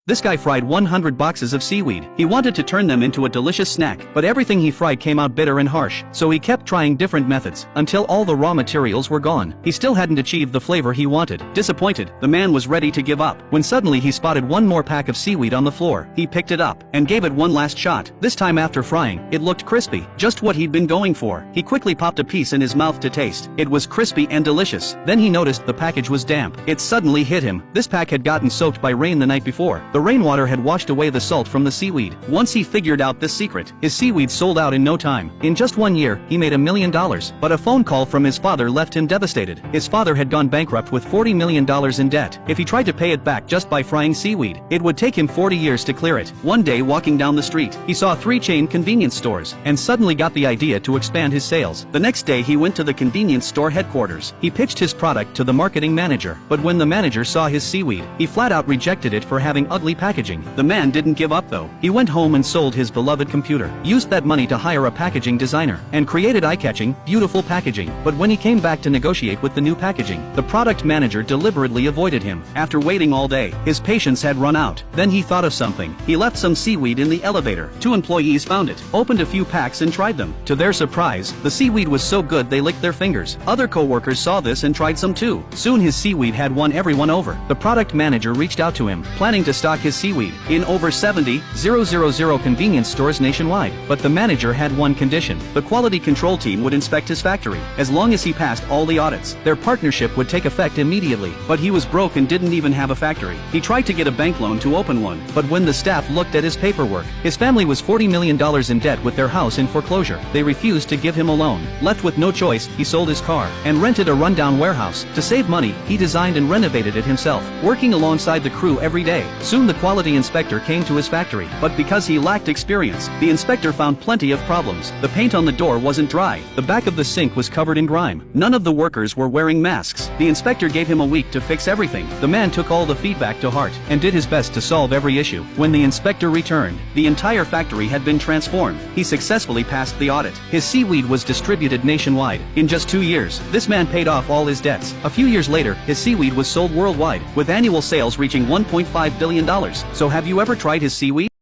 This guy fried 100 boxes of seaweed. He wanted to turn them into a delicious snack, but everything he fried came out bitter and harsh, so he kept trying different methods, until all the raw materials were gone. He still hadn't achieved the flavor he wanted. Disappointed, the man was ready to give up, when suddenly he spotted one more pack of seaweed on the floor. He picked it up, and gave it one last shot. This time after frying, it looked crispy, just what he'd been going for. He quickly popped a piece in his mouth to taste. It was crispy and delicious. Then he noticed the package was damp. It suddenly hit him. This pack had gotten soaked by rain the night before. The rainwater had washed away the salt from the seaweed. Once he figured out this secret, his seaweed sold out in no time. In just 1 year, he made $1 million. But a phone call from his father left him devastated. His father had gone bankrupt with $40 million in debt. If he tried to pay it back just by frying seaweed, it would take him 40 years to clear it. One day walking down the street, he saw 3 chain convenience stores, and suddenly got the idea to expand his sales. The next day he went to the convenience store headquarters. He pitched his product to the marketing manager, but when the manager saw his seaweed, he flat out rejected it for having ugly packaging. The man didn't give up though. He went home and sold his beloved computer, used that money to hire a packaging designer, and created eye-catching, beautiful packaging. But when he came back to negotiate with the new packaging, the product manager deliberately avoided him. After waiting all day, his patience had run out. Then he thought of something. He left some seaweed in the elevator. 2 employees found it, opened a few packs and tried them. To their surprise, the seaweed was so good they licked their fingers. Other co-workers saw this and tried some too. Soon his seaweed had won everyone over. The product manager reached out to him, planning to stock his seaweed in over 70,000 convenience stores nationwide. But the manager had one condition. The quality control team would inspect his factory. As long as he passed all the audits, their partnership would take effect immediately. But he was broke and didn't even have a factory. He tried to get a bank loan to open one, but when the staff looked at his paperwork, his family was $40 million in debt with their house in foreclosure. They refused to give him a loan. Left with no choice, he sold his car and rented a rundown warehouse. To save money, he designed and renovated it himself, working alongside the crew every day. Soon the quality inspector came to his factory, but because he lacked experience, the inspector found plenty of problems. The paint on the door wasn't dry. The back of the sink was covered in grime. None of the workers were wearing masks. The inspector gave him a week to fix everything. The man took all the feedback to heart and did his best to solve every issue. When the inspector returned, the entire factory had been transformed. He successfully passed the audit. His seaweed was distributed nationwide. In just 2 years, this man paid off all his debts. A few years later, his seaweed was sold worldwide, with annual sales reaching $1.5 billion. So have you ever tried his seaweed?